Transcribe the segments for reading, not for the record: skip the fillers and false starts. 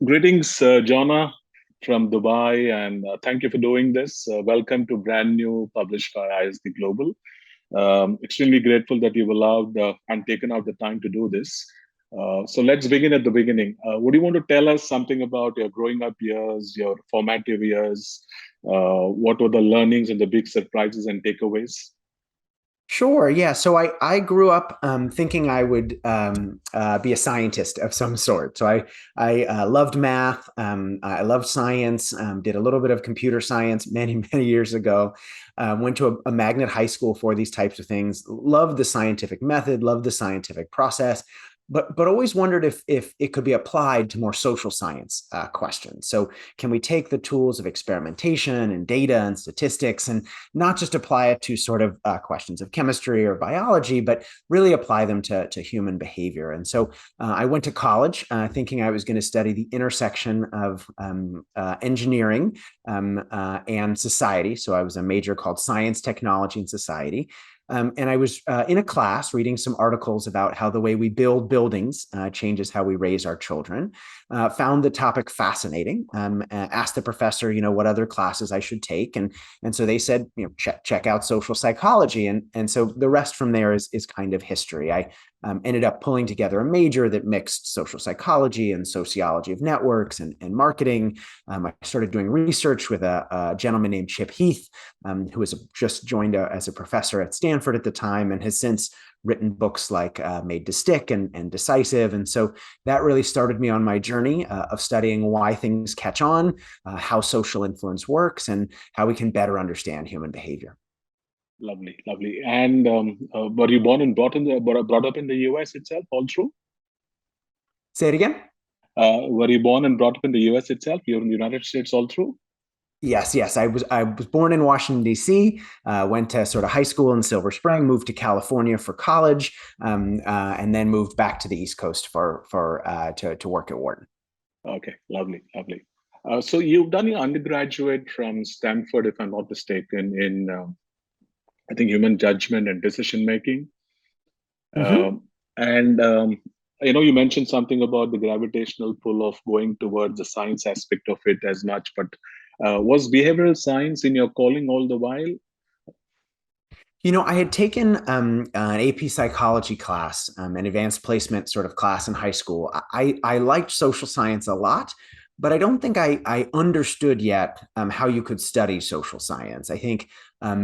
Greetings, Jonah from Dubai, and thank you for doing this. Welcome to Brand New, published by ISD Global. Extremely grateful that you've allowed and taken out the time to do this. So let's begin at the beginning. Would you want to tell us something about your growing up years, your formative years? What were the learnings and the big surprises and takeaways? Sure. Yeah. So I grew up thinking I would be a scientist of some sort. So I loved math. I loved science. Did a little bit of computer science many many years ago. Went to a magnet high school for these types of things. Loved the scientific method. Loved the scientific process. But always wondered if it could be applied to more social science questions. So can we take the tools of experimentation and data and statistics and not just apply it to sort of questions of chemistry or biology, but really apply them to human behavior. And so I went to college thinking I was going to study the intersection of engineering and society. So I was a major called Science, Technology, and Society. And I was in a class reading some articles about how the way we build buildings changes how we raise our children. Found the topic fascinating. Asked the professor, what other classes I should take, and so they said, check out social psychology, and so the rest from there is kind of history. I ended up pulling together a major that mixed social psychology and sociology of networks and marketing. I started doing research with a gentleman named Chip Heath, who was just joined as a professor at Stanford at the time and has since written books like Made to Stick and Decisive. And so that really started me on my journey of studying why things catch on, how social influence works, and how we can better understand human behavior. Lovely, lovely. And were you born and brought up in the US itself, all through? Say it again. Were you born and brought up in the US itself? You're in the United States all through? Yes, yes. I was born in Washington, D.C., went to sort of high school in Silver Spring, moved to California for college, and then moved back to the East Coast to work at Wharton. Okay, lovely, lovely. So you've done your undergraduate from Stanford, if I'm not mistaken, in I think human judgment and decision making. Mm-hmm. Um, and you mentioned something about the gravitational pull of going towards the science aspect of it as much, but was behavioral science in your calling all the while? I had taken an AP psychology class, an advanced placement sort of class in high school. I liked social science a lot, but I don't think I understood yet how you could study social science. I think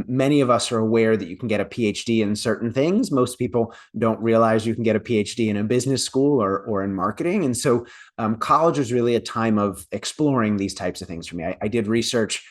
many of us are aware that you can get a PhD in certain things. Most people don't realize you can get a PhD in a business school or in marketing. And so college was really a time of exploring these types of things for me. I did research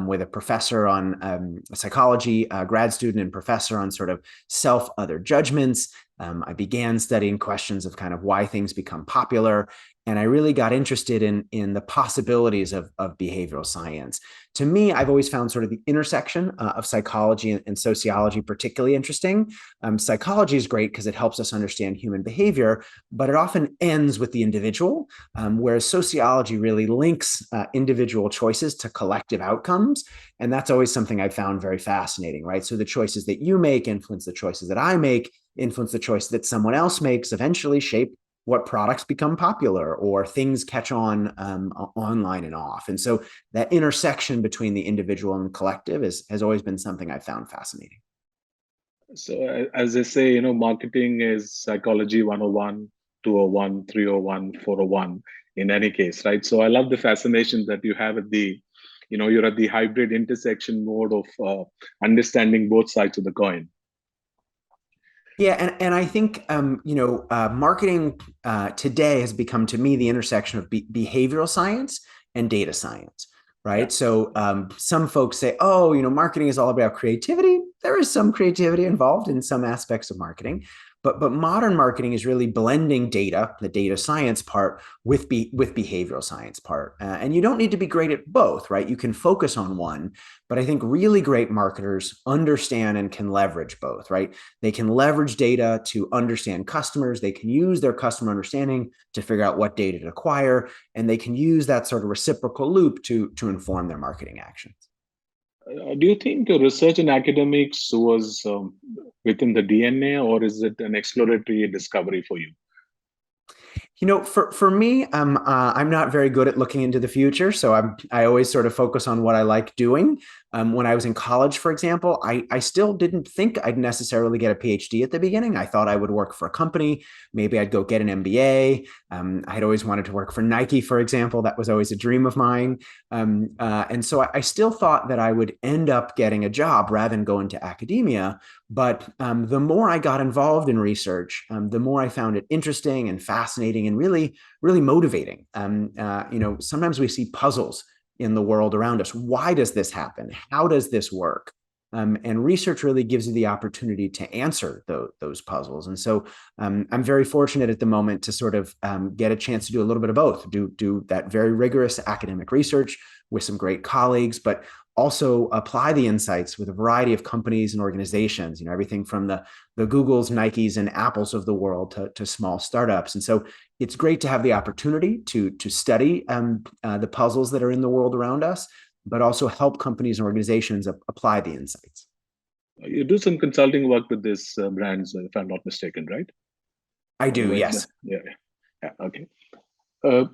with a professor on psychology, grad student and professor on sort of self-other judgments. I began studying questions of kind of why things become popular. And I really got interested in the possibilities of behavioral science. To me, I've always found sort of the intersection of psychology and sociology particularly interesting. Psychology is great because it helps us understand human behavior, but it often ends with the individual, whereas sociology really links individual choices to collective outcomes. And that's always something I found very fascinating, right? So the choices that you make influence the choices that I make, influence the choice that someone else makes, eventually shape what products become popular or things catch on online and off. And so that intersection between the individual and the collective has always been something I found fascinating. So, as they say, marketing is psychology 101, 201, 301, 401 in any case, right? So, I love the fascination that you have you're at the hybrid intersection mode of understanding both sides of the coin. Yeah, and I think marketing today has become to me the intersection of behavioral science and data science, Yeah. right? So some folks say, oh, marketing is all about creativity. There is some creativity involved in some aspects of marketing, but modern marketing is really blending data, the data science part, with behavioral science part, and you don't need to be great at both, right? You can focus on one, but I think really great marketers understand and can leverage both, right? They can leverage data to understand customers. They can use their customer understanding to figure out what data to acquire, and they can use that sort of reciprocal loop to inform their marketing actions. Do you think your research in academics was within the DNA, or is it an exploratory discovery for you? For me, I'm not very good at looking into the future, so I always sort of focus on what I like doing. When I was in college, for example, I still didn't think I'd necessarily get a PhD at the beginning. I thought I would work for a company, maybe I'd go get an MBA. I'd always wanted to work for Nike, for example. That was always a dream of mine. And so I still thought that I would end up getting a job rather than go into academia. But the more I got involved in research, the more I found it interesting and fascinating and really, really motivating. Sometimes we see puzzles in the world around us. Why does this happen? How does this work? And research really gives you the opportunity to answer those puzzles. And so I'm very fortunate at the moment to sort of get a chance to do a little bit of both, do that very rigorous academic research with some great colleagues, but also apply the insights with a variety of companies and organizations, everything from the Googles, Nikes, and Apples of the world to small startups. And so it's great to have the opportunity to study the puzzles that are in the world around us, but also help companies and organizations apply the insights. You do some consulting work with these brands, if I'm not mistaken, right? I do, With yes. yeah, yeah, okay. Uh,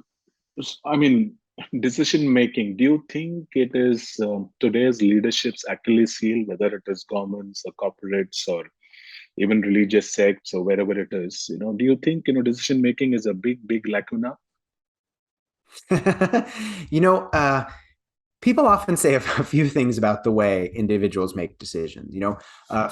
I mean, decision making. Do you think it is today's leadership's Achilles heel, whether it is governments or corporates or even religious sects or wherever it is? Do you think decision making is a big lacuna? you know, uh, People often say a few things about the way individuals make decisions.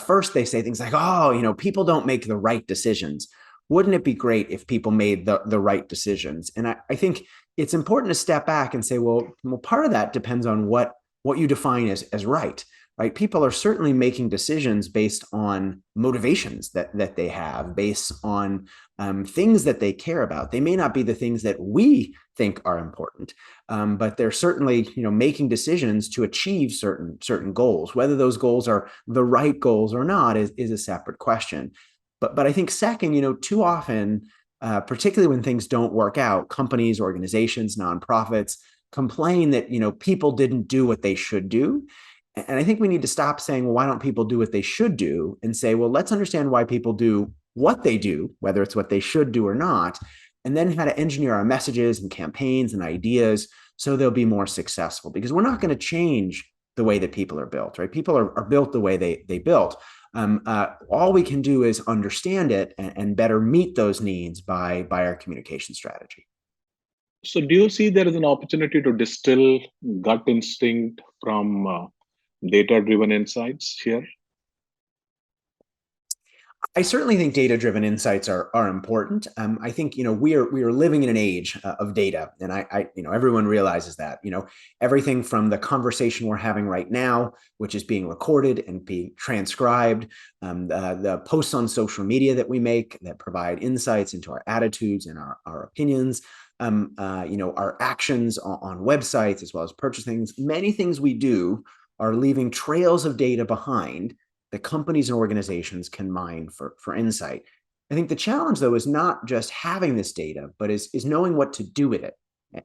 First they say things like, "Oh, people don't make the right decisions. Wouldn't it be great if people made the right decisions?" And I think it's important to step back and say, well, part of that depends on what you define as right. Right? People are certainly making decisions based on motivations that they have, based on things that they care about. They may not be the things that we think are important, but they're certainly making decisions to achieve certain goals. Whether those goals are the right goals or not is a separate question. But I think second, too often, particularly when things don't work out, companies, organizations, nonprofits complain that people didn't do what they should do. And I think we need to stop saying, well, why don't people do what they should do? And say, well, let's understand why people do what they do, whether it's what they should do or not, and then how to engineer our messages and campaigns and ideas so they'll be more successful. Because we're not going to change the way that people are built, right? People are built the way they built. All we can do is understand it and better meet those needs by our communication strategy. So, do you see there is an opportunity to distill gut instinct from data-driven insights here? I certainly think data-driven insights are important. I think we are living in an age of data, and everyone realizes that. Everything from the conversation we're having right now, which is being recorded and being transcribed, the posts on social media that we make that provide insights into our attitudes and our opinions, our actions on websites as well as purchasing. Many things we do are leaving trails of data behind that companies and organizations can mine for insight. I think the challenge, though, is not just having this data, but is knowing what to do with it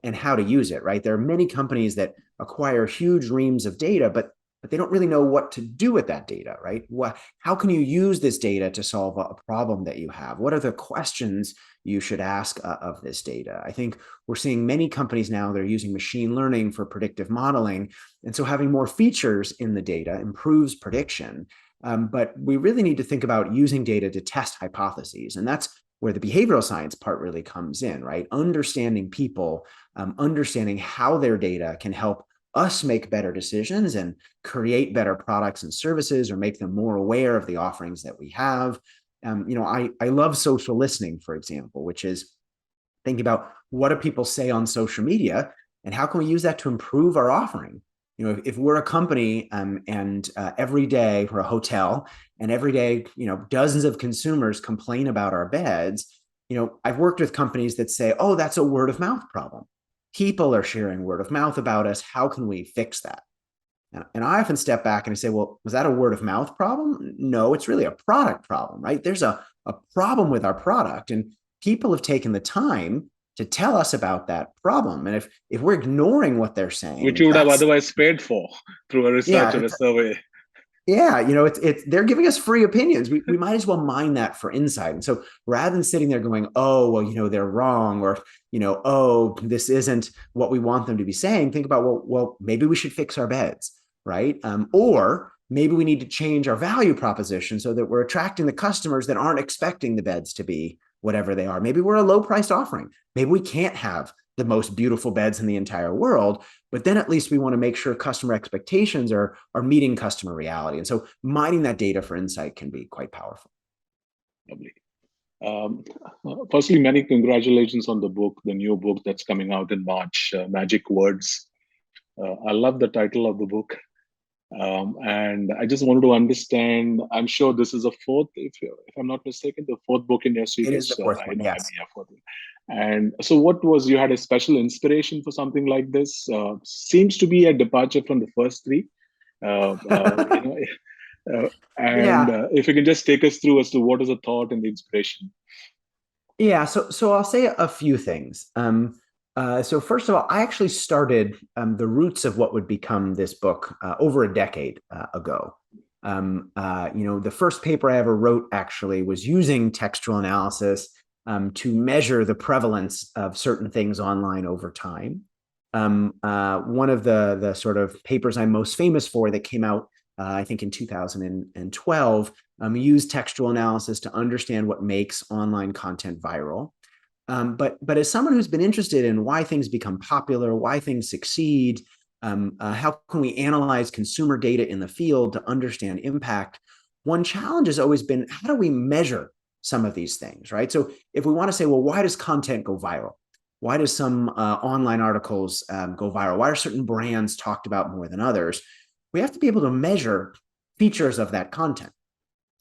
and how to use it, right? There are many companies that acquire huge reams of data, but they don't really know what to do with that data, right? How can you use this data to solve a problem that you have? What are the questions you should ask of this data? I think we're seeing many companies now that are using machine learning for predictive modeling. And so having more features in the data improves prediction. But we really need to think about using data to test hypotheses. And that's where the behavioral science part really comes in, right? Understanding people, understanding how their data can help us make better decisions and create better products and services or make them more aware of the offerings that we have. I love social listening, for example, which is thinking about what do people say on social media and how can we use that to improve our offering. If we're a company and every day we're a hotel and every day, dozens of consumers complain about our beds, I've worked with companies that say, oh, that's a word of mouth problem. People are sharing word of mouth about us. How can we fix that? And I often step back and I say, well, was that a word of mouth problem? No, it's really a product problem, right? There's a problem with our product and people have taken the time to tell us about that problem. And if we're ignoring what they're saying, Which you would have otherwise paid for through a research yeah, or a survey. Yeah, it's they're giving us free opinions. We might as well mine that for insight. And so rather than sitting there going, oh, well, they're wrong, or oh, this isn't what we want them to be saying, think about, well, maybe we should fix our beds, right? Or maybe we need to change our value proposition so that we're attracting the customers that aren't expecting the beds to be whatever they are. Maybe we're a low priced offering. Maybe we can't have the most beautiful beds in the entire world, but then at least we want to make sure customer expectations are meeting customer reality. And so mining that data for insight can be quite powerful. Lovely. Firstly, many congratulations on the book, the new book that's coming out in March, Magic Words. I love the title of the book. And I just wanted to understand, I'm sure this is a fourth, if I'm not mistaken, the fourth book in your It is the series. fourth I one, know, yes. yeah, fourth. And so you had a special inspiration for something like this? Seems to be a departure from the first three. Uh, uh, you know, and Yeah. if you can just take us through as to what is the thought and the inspiration. Yeah, so I'll say a few things. So first of all, I actually started the roots of what would become this book over a decade ago. The first paper I ever wrote actually was using textual analysis to measure the prevalence of certain things online over time. One of the sort of papers I'm most famous for that came out, I think in 2012, use textual analysis to understand what makes online content viral. But as someone who's been interested in why things become popular, why things succeed, how can we analyze consumer data in the field to understand impact? One challenge has always been, how do we measure some of these things, right? So if we want to say, well, why does content go viral? Why does some online articles go viral? Why are certain brands talked about more than others? We have to be able to measure features of that content.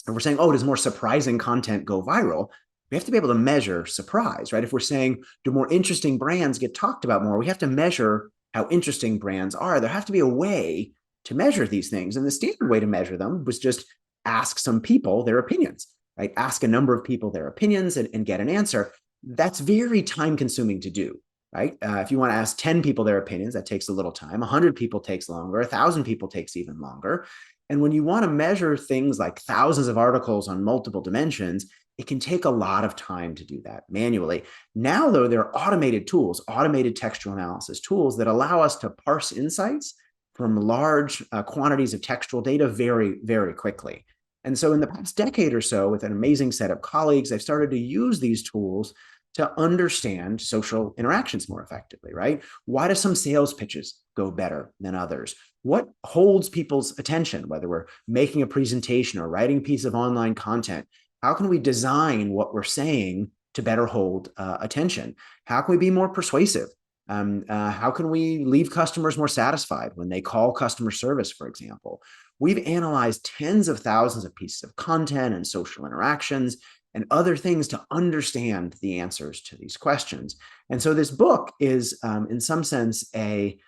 If we're saying, oh, does more surprising content go viral? We have to be able to measure surprise, right? If we're saying, do more interesting brands get talked about more? We have to measure how interesting brands are. There has to be a way to measure these things. And the standard way to measure them was just ask some people their opinions, right? Ask a number of people their opinions and get an answer. That's very time consuming to do, right? If you want to ask 10 people their opinions, that takes a little time. 100 people takes longer. 1,000 people takes even longer. And when you want to measure things like thousands of articles on multiple dimensions, it can take a lot of time to do that manually. Now, though, there are automated tools, automated textual analysis tools that allow us to parse insights from large quantities of textual data very, very quickly. And so, in the past decade or so, with an amazing set of colleagues, I've started to use these tools to understand social interactions more effectively, right? Why do some sales pitches go better than others? What holds people's attention, whether we're making a presentation or writing a piece of online content? How can we design what we're saying to better hold attention? How can we be more persuasive? How can we leave customers more satisfied when they call customer service, for example? We've analyzed tens of thousands of pieces of content and social interactions and other things to understand the answers to these questions. And so this book is, in some sense, a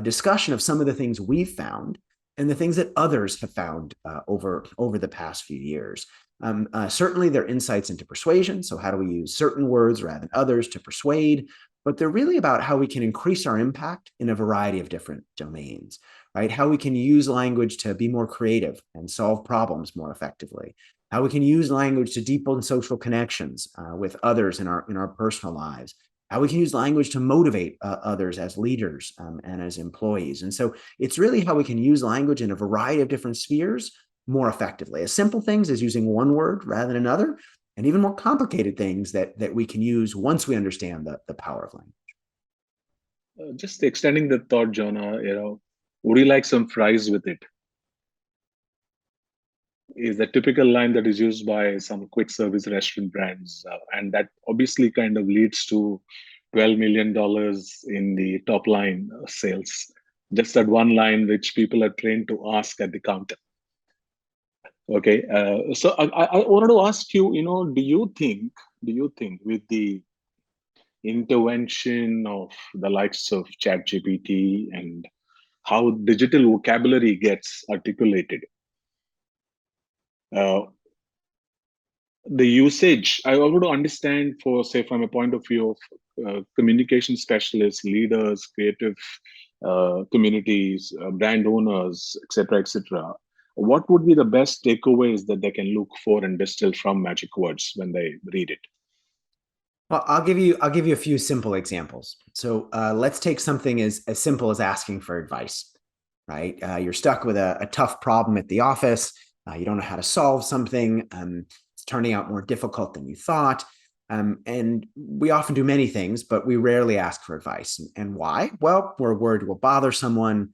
discussion of some of the things we've found and the things that others have found over the past few years. Certainly, there are insights into persuasion. So, how do we use certain words rather than others to persuade? But they're really about how we can increase our impact in a variety of different domains, right? How we can use language to be more creative and solve problems more effectively. How we can use language to deepen social connections with others in our personal lives. How we can use language to motivate others as leaders and as employees. And so it's really how we can use language in a variety of different spheres more effectively. As simple things as using one word rather than another, and even more complicated things that we can use once we understand the power of language. Just extending the thought, Jonah, would you like some fries with it? Is the typical line that is used by some quick service restaurant brands. And that obviously kind of leads to $12 million in the top line sales. Just that one line which people are trained to ask at the counter. Okay, so I wanted to ask you, do you think with the intervention of the likes of ChatGPT and how digital vocabulary gets articulated, uh, the usage, I want to understand, for say, from a point of view of communication specialists, leaders, creative communities, brand owners, etc., etc. what would be the best takeaways that they can look for and distill from magic words when they read it? Well, I'll give you a few simple examples. So let's take something as simple as asking for advice, right? You're stuck with a tough problem at the office. You don't know how to solve something. It's turning out more difficult than you thought. And we often do many things, but we rarely ask for advice. And why? Well, we're worried we'll bother someone,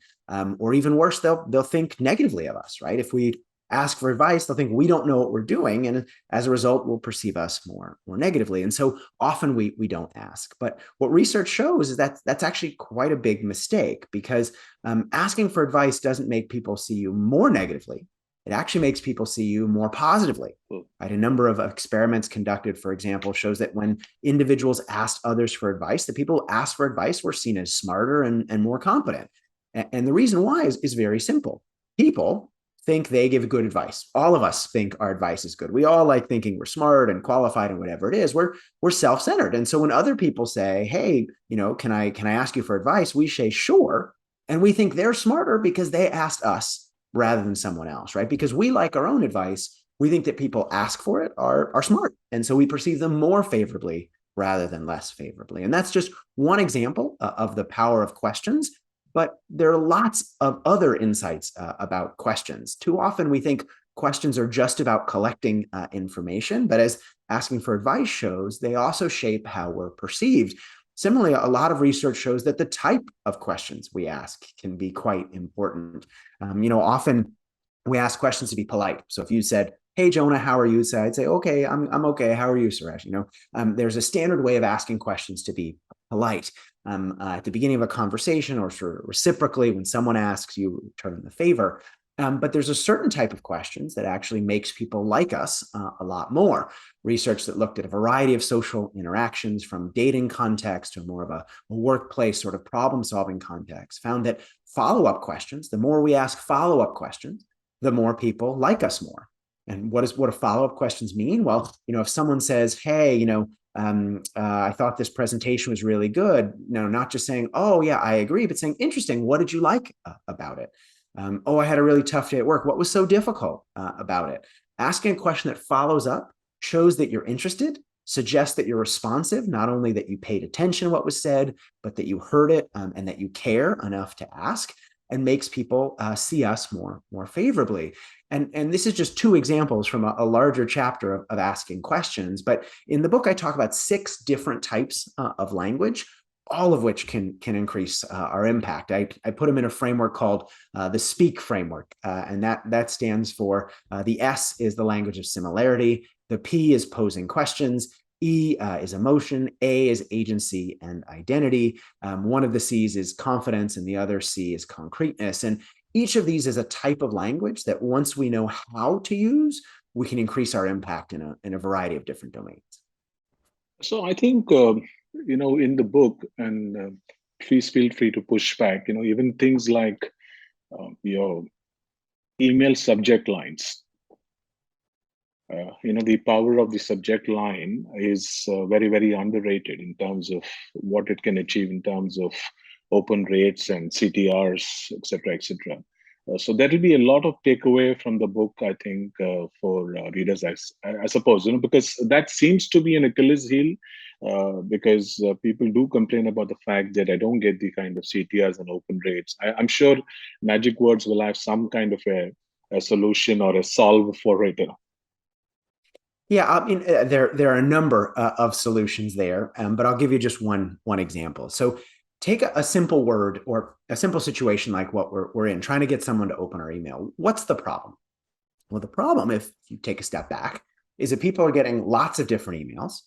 or even worse, they'll think negatively of us, right? If we ask for advice, they'll think we don't know what we're doing, and as a result, will perceive us more negatively. And so often we don't ask. But what research shows is that that's actually quite a big mistake, because asking for advice doesn't make people see you more negatively. It actually makes people see you more positively. Right? A number of experiments conducted, for example, shows that when individuals asked others for advice, the people who asked for advice were seen as smarter and more competent. And the reason why is very simple. People think they give good advice. All of us think our advice is good. We all like thinking we're smart and qualified and whatever it is. We're self-centered. And so when other people say, "Hey, can I ask you for advice?" we say, "Sure." And we think they're smarter because they asked us rather than someone else, right? Because we like our own advice. We think that people ask for it are smart. And so we perceive them more favorably rather than less favorably. And that's just one example of the power of questions. But there are lots of other insights about questions. Too often we think questions are just about collecting information, but as asking for advice shows, they also shape how we're perceived. Similarly, a lot of research shows that the type of questions we ask can be quite important. Often we ask questions to be polite. So if you said, "Hey, Jonah, how are you?" So I'd say, "Okay, I'm okay. How are you, Suresh?" There's a standard way of asking questions to be polite. At the beginning of a conversation, or sort of reciprocally, when someone asks, you return the favor. But there's a certain type of questions that actually makes people like us a lot more. Research that looked at a variety of social interactions, from dating context to more of a workplace sort of problem-solving context, found that follow-up questions, the more we ask follow-up questions, the more people like us more. And what do follow-up questions mean? Well, if someone says, "Hey, I thought this presentation was really good." No, not just saying, "Oh yeah, I agree," but saying, "Interesting. What did you like about it?" "Oh, I had a really tough day at work. What was so difficult about it?" Asking a question that follows up shows that you're interested, suggests that you're responsive, not only that you paid attention to what was said, but that you heard it, and that you care enough to ask, and makes people see us more favorably. And this is just two examples from a larger chapter of asking questions. But in the book, I talk about 6 different types of language, all of which can increase our impact. I put them in a framework called the SPEAK framework, and that stands for the S is the language of similarity, the P is posing questions, E is emotion, A is agency and identity. One of the C's is confidence, and the other C is concreteness. And each of these is a type of language that once we know how to use, we can increase our impact in a variety of different domains. So I think, in the book, and please feel free to push back, even things like your email subject lines. The power of the subject line is very, very underrated in terms of what it can achieve in terms of open rates and CTRs, etc., etc. So there will be a lot of takeaway from the book, I think, for readers, I suppose, because that seems to be an Achilles heel, because people do complain about the fact that I don't get the kind of CTRs and open rates. I'm sure Magic Words will have some kind of a solution or a solve for it. Yeah, I mean, there are a number of solutions there, but I'll give you just one example. So take a simple word or a simple situation like what we're in, trying to get someone to open our email. What's the problem? Well, the problem, if you take a step back, is that people are getting lots of different emails.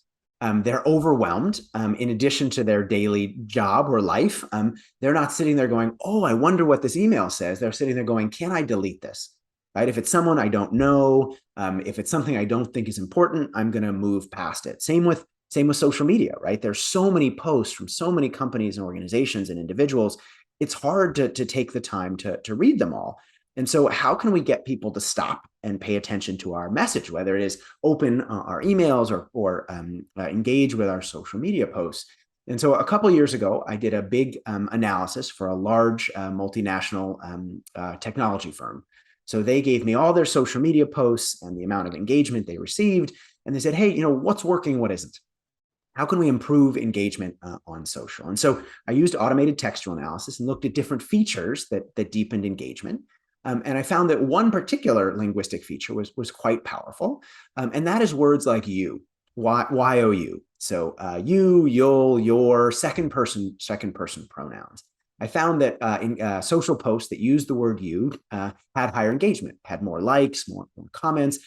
They're overwhelmed. In addition to their daily job or life, they're not sitting there going, "Oh, I wonder what this email says." They're sitting there going, "Can I delete this?" Right? If it's someone I don't know, if it's something I don't think is important, I'm going to move past it. Same with social media, right? There's so many posts from so many companies and organizations and individuals. It's hard to take the time to read them all. And so how can we get people to stop and pay attention to our message, whether it is open our emails or engage with our social media posts? And so a couple of years ago, I did a big analysis for a large multinational technology firm. So they gave me all their social media posts and the amount of engagement they received. And they said, hey, what's working, what isn't? How can we improve engagement on social? And so I used automated textual analysis and looked at different features that deepened engagement. And I found that one particular linguistic feature was quite powerful. And that is words like you, Y-O-U. So you, you'll, your, second person pronouns. I found that in social posts that used the word you had higher engagement, had more likes, more comments.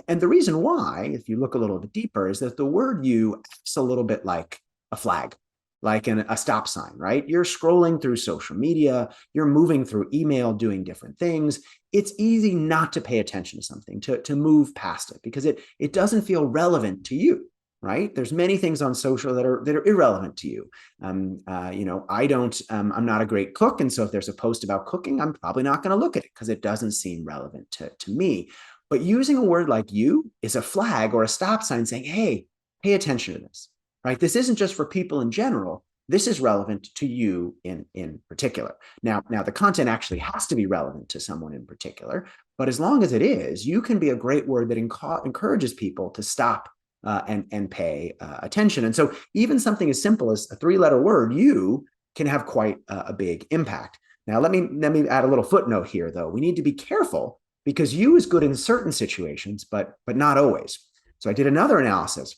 And the reason why, if you look a little bit deeper, is that the word you acts a little bit like a flag, like a stop sign, right? You're scrolling through social media, you're moving through email, doing different things. It's easy not to pay attention to something, to move past it, because it doesn't feel relevant to you, right? There's many things on social that are irrelevant to you. I'm not a great cook. And so if there's a post about cooking, I'm probably not going to look at it because it doesn't seem relevant to me. But using a word like you is a flag or a stop sign saying, hey, pay attention to this, right? This isn't just for people in general. This is relevant to you in particular. Now, the content actually has to be relevant to someone in particular, but as long as it is, you can be a great word that encourages people to stop and pay attention. And so even something as simple as a 3-letter word, you, can have quite a big impact. Now, let me add a little footnote here, though. We need to be careful because you is good in certain situations, but not always. So I did another analysis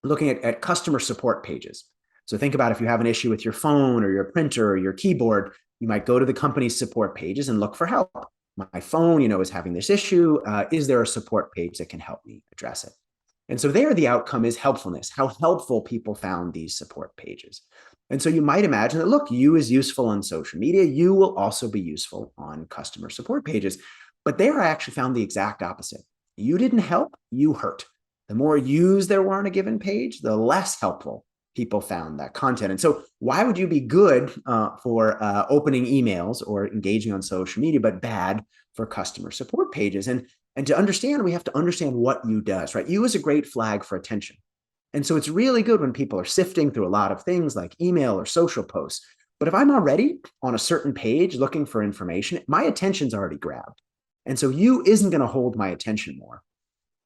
looking at customer support pages. So think about if you have an issue with your phone or your printer or your keyboard, you might go to the company's support pages and look for help. My phone, is having this issue. Is there a support page that can help me address it? And so there, the outcome is helpfulness, how helpful people found these support pages. And so you might imagine that, look, you is useful on social media. You will also be useful on customer support pages. But there I actually found the exact opposite. You didn't help, you hurt. The more yous there were on a given page, the less helpful people found that content. And so why would you be good for opening emails or engaging on social media, but bad for customer support pages? And to understand, we have to understand what you does, right? You is a great flag for attention. And so it's really good when people are sifting through a lot of things like email or social posts. But if I'm already on a certain page looking for information, my attention's already grabbed. And so you isn't going to hold my attention more.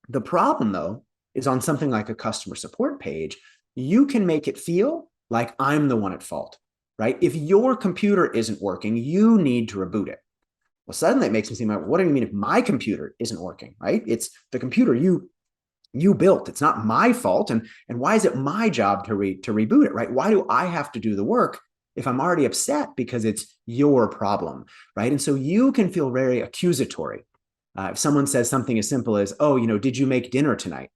The problem, though, is on something like a customer support page, you can make it feel like I'm the one at fault, right? If your computer isn't working, you need to reboot it. Well, suddenly it makes me seem like, what do you mean if my computer isn't working, right? It's the computer you built. It's not my fault. And why is it my job to reboot it, right? Why do I have to do the work if I'm already upset because it's your problem, right? And so you can feel very accusatory. If someone says something as simple as, oh, did you make dinner tonight?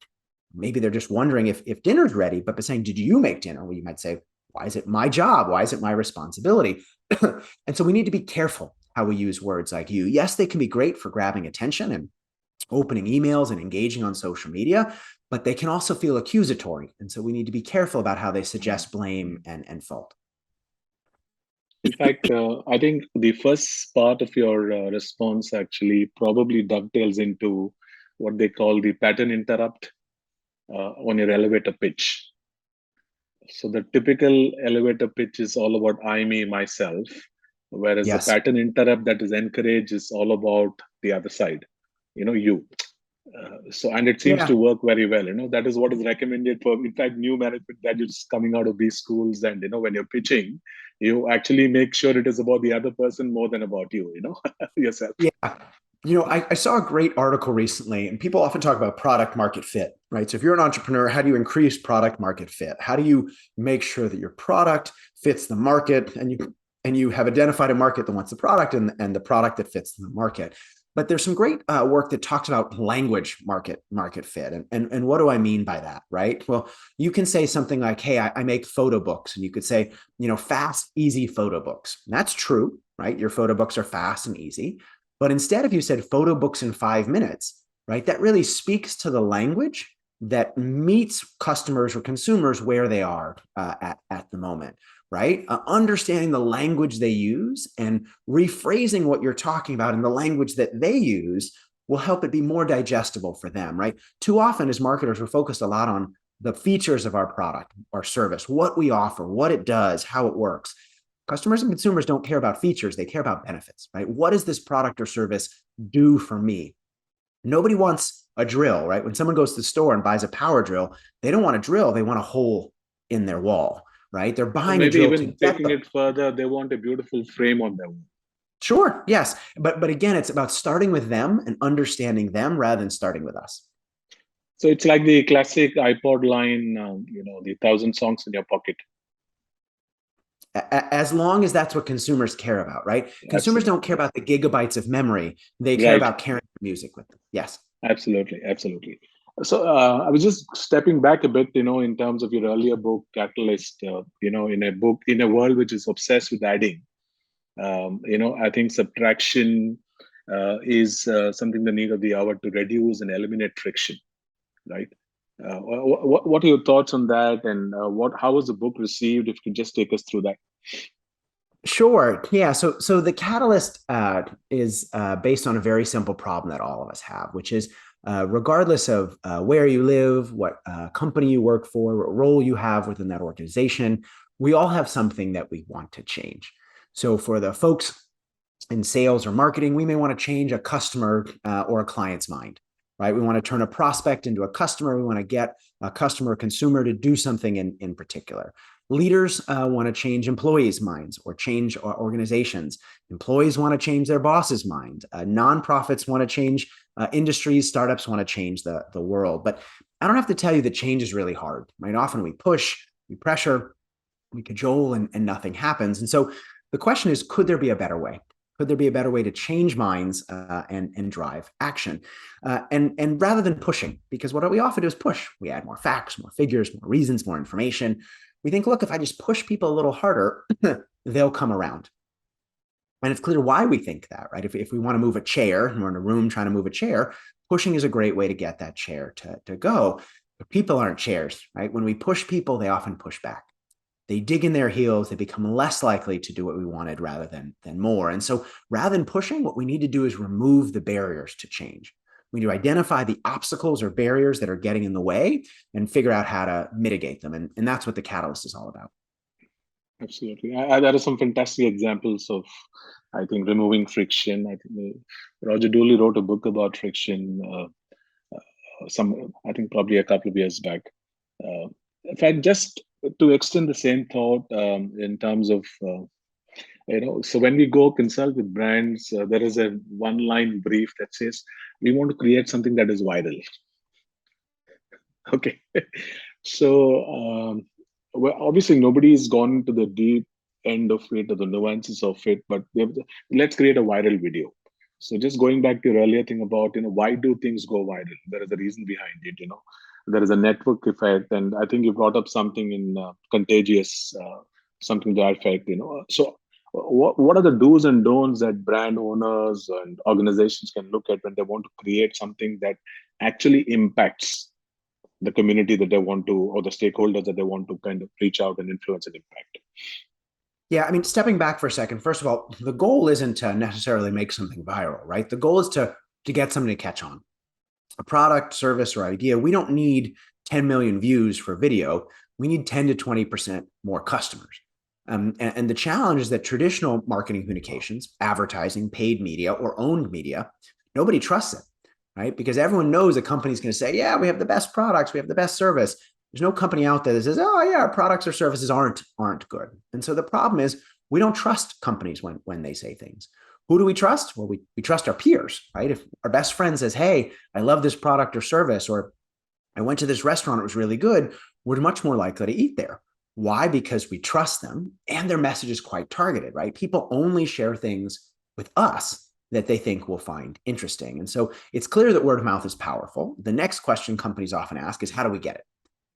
Maybe they're just wondering if dinner's ready, but by saying, did you make dinner? Well, you might say, why is it my job? Why is it my responsibility? And so we need to be careful how we use words like you. Yes, they can be great for grabbing attention and opening emails and engaging on social media, but they can also feel accusatory. And so we need to be careful about how they suggest blame and fault. In fact, I think the first part of your response actually probably dovetails into what they call the pattern interrupt on your elevator pitch. So the typical elevator pitch is all about I, me, myself, whereas the Yes. pattern interrupt that is encouraged is all about the other side, you. And it seems Yeah. to work very well. That is what is recommended for, in fact, new management graduates coming out of these schools. And when you're pitching, you actually make sure it is about the other person more than about you. Yourself. Yeah. I saw a great article recently, and people often talk about product market fit, right? So if you're an entrepreneur, how do you increase product market fit? How do you make sure that your product fits the market and you have identified a market that wants the product and the product that fits the market? But there's some great work that talks about language market fit. And what do I mean by that, right? Well, you can say something like, hey, I make photo books. And you could say, fast, easy photo books. And that's true, right? Your photo books are fast and easy. But instead, if you said photo books in 5 minutes, right, that really speaks to the language that meets customers or consumers where they are at the moment, right? Understanding the language they use and rephrasing what you're talking about in the language that they use will help it be more digestible for them, right? Too often as marketers, we're focused a lot on the features of our product or service, what we offer, what it does, how it works. Customers and consumers don't care about features, they care about benefits, right? What does this product or service do for me? Nobody wants a drill, right? When someone goes to the store and buys a power drill, they don't want a drill, they want a hole in their wall, right? They're Or buying a maybe drill to even get taking the it further, they want a beautiful frame on their wall. Sure, yes. But again, it's about starting with them and understanding them rather than starting with us. So it's like the classic iPod line, the 1,000 songs in your pocket. As long as that's what consumers care about, right? Consumers don't care Absolutely. about the gigabytes of memory. They care Right. about carrying music with them. Yes. Absolutely. Absolutely. So I was just stepping back a bit, in terms of your earlier book, Catalyst, in a world which is obsessed with adding, I think subtraction is something the need of the hour to reduce and eliminate friction, right? What are your thoughts on that, and how was the book received? If you could just take us through that. Sure. Yeah. So the catalyst is based on a very simple problem that all of us have, which is regardless of where you live, what company you work for, what role you have within that organization, we all have something that we want to change. So for the folks in sales or marketing, we may want to change a customer or a client's mind, right? We want to turn a prospect into a customer. We want to get a customer or consumer to do something in particular. Leaders want to change employees' minds or change organizations. Employees want to change their boss's mind. Nonprofits want to change industries. Startups want to change the world. But I don't have to tell you that change is really hard, right? Often we push, we pressure, we cajole, and nothing happens. And so the question is, could there be a better way? Could there be a better way to change minds and drive action? And rather than pushing, because what we often do is push. We add more facts, more figures, more reasons, more information. We think, look, if I just push people a little harder, they'll come around. And it's clear why we think that, right? If we want to move a chair and we're in a room trying to move a chair, pushing is a great way to get that chair to go. But people aren't chairs, right? When we push people, they often push back. They dig in their heels, they become less likely to do what we wanted rather than more. And so rather than pushing, what we need to do is remove the barriers to change. We need to identify the obstacles or barriers that are getting in the way and figure out how to mitigate them. And that's what the catalyst is all about. Absolutely. There are some fantastic examples of, I think, removing friction. I think Roger Dooley wrote a book about friction. I think probably a couple of years back. In fact, just to extend the same thought, in terms of, so when we go consult with brands, there is a one-line brief that says we want to create something that is viral. Okay. So well, obviously nobody's gone to the deep end of it or the nuances of it, but let's create a viral video. So just going back to your earlier thing about, why do things go viral? There is a reason behind it. There is a network effect, and I think you brought up something in Contagious, something to that effect. So what are the do's and don'ts that brand owners and organizations can look at when they want to create something that actually impacts the community that they want to, or the stakeholders that they want to kind of reach out and influence and impact? Yeah, I mean, stepping back for a second, first of all, the goal isn't to necessarily make something viral, right? The goal is to get something to catch on. A product, service, or idea, we don't need 10 million views for video. We need 10 to 20% more customers. And the challenge is that traditional marketing communications, advertising, paid media, or owned media, nobody trusts it, right? Because everyone knows a company's going to say, yeah, we have the best products, we have the best service. There's no company out there that says, oh yeah, our products or services aren't good. And so the problem is we don't trust companies when they say things. Who do we trust? Well, we trust our peers, right? If our best friend says, hey, I love this product or service, or I went to this restaurant, it was really good, we're much more likely to eat there. Why? Because we trust them and their message is quite targeted, right? People only share things with us that they think will find interesting. And so it's clear that word of mouth is powerful. The next question companies often ask is, how do we get it?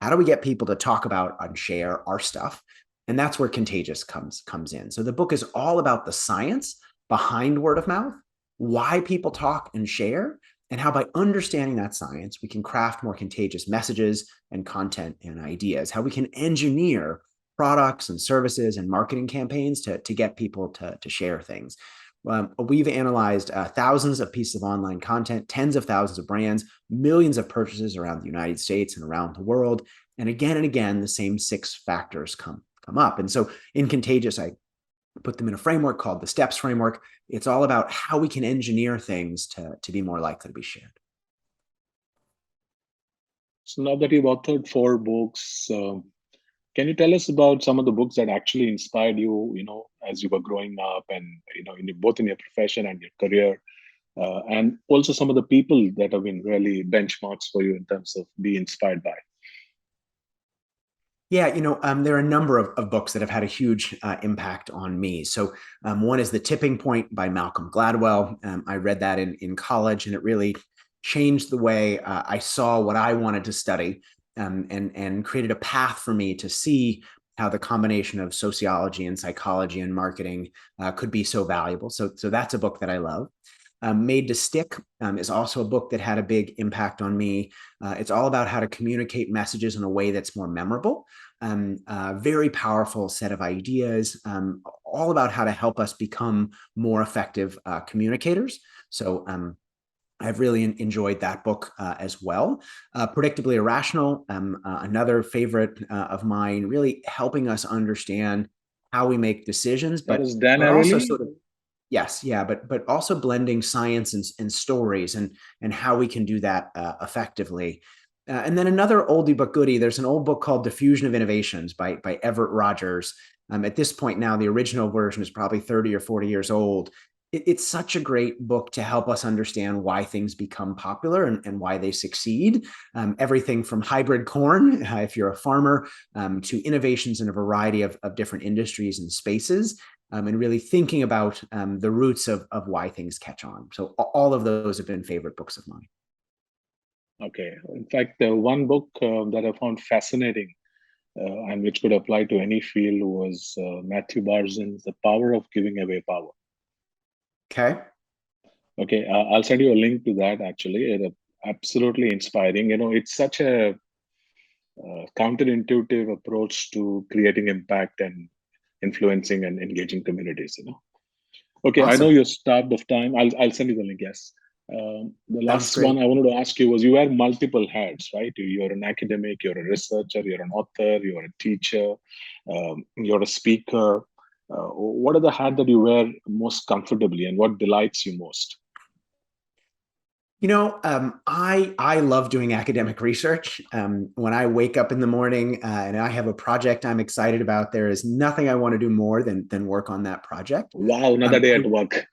How do we get people to talk about and share our stuff? And that's where Contagious comes in. So the book is all about the science behind word of mouth, why people talk and share, and how by understanding that science, we can craft more contagious messages and content and ideas, how we can engineer products and services and marketing campaigns to get people to share things. We've analyzed thousands of pieces of online content, tens of thousands of brands, millions of purchases around the United States and around the world. And again, the same 6 factors come up. And so in Contagious, I put them in a framework called the STEPS framework. It's all about how we can engineer things to be more likely to be shared. So now that you've authored 4 books, can you tell us about some of the books that actually inspired you, as you were growing up and, both in your profession and your career, and also some of the people that have been really benchmarks for you in terms of being inspired by? Yeah, there are a number of books that have had a huge impact on me. So one is The Tipping Point by Malcolm Gladwell. I read that in college, and it really changed the way I saw what I wanted to study, and created a path for me to see how the combination of sociology and psychology and marketing could be so valuable. So that's a book that I love. Made to Stick is also a book that had a big impact on me. It's all about how to communicate messages in a way that's more memorable. Very powerful set of ideas, all about how to help us become more effective communicators. So I've really enjoyed that book as well. Predictably Irrational, another favorite of mine, really helping us understand how we make decisions, That but is Dan also Ariely. sort of, yes, yeah, but also blending science and stories, and how we can do that effectively. And then another oldie but goodie. There's an old book called Diffusion of Innovations by Everett Rogers. At this point now, the original version is probably 30 or 40 years old. It's such a great book to help us understand why things become popular and why they succeed. Everything from hybrid corn, if you're a farmer, to innovations in a variety of different industries and spaces. And really thinking about the roots of why things catch on. So all of those have been favorite books of mine. Okay. In fact, one book that I found fascinating and which could apply to any field was Matthew Barzan's The Power of Giving Away Power. Okay. Okay, I'll send you a link to that actually. Absolutely inspiring. It's such a counterintuitive approach to creating impact and influencing and engaging communities. Okay, I know Awesome. you're starved of time. I'll send you the link. Yes. The Sounds last one great. I wanted to ask you was, you wear multiple hats, right? You're an academic, you're a researcher, you're an author, you're a teacher, you're a speaker. What are the hats that you wear most comfortably, and what delights you most? I love doing academic research. When I wake up in the morning and I have a project I'm excited about, there is nothing I want to do more than work on that project. Wow, another Um, day at work.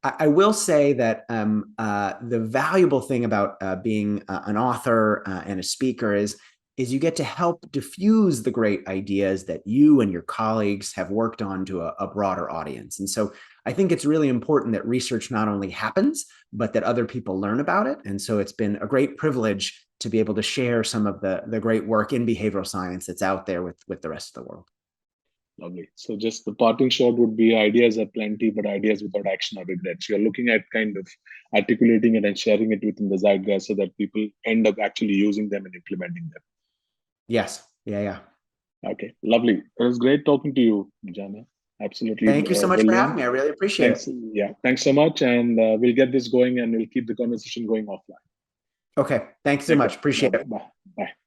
I will say that the valuable thing about being an author and a speaker is you get to help diffuse the great ideas that you and your colleagues have worked on to a broader audience. And so I think it's really important that research not only happens, but that other people learn about it. And so it's been a great privilege to be able to share some of the great work in behavioral science that's out there with the rest of the world. Lovely. So just the parting shot would be, ideas are plenty, but ideas without action are regrets. You're looking at kind of articulating it and sharing it within the zeitgeist so that people end up actually using them and implementing them. Yes. Yeah. Yeah. Okay, lovely. It was great talking to you, Jana. Absolutely Thank you so much for having brilliant. me. I really appreciate Thanks. it. Yeah, thanks so much. And we'll get this going and we'll keep the conversation going offline. Okay. Thanks so Take care. much. Appreciate Bye-bye. it. Bye. Bye.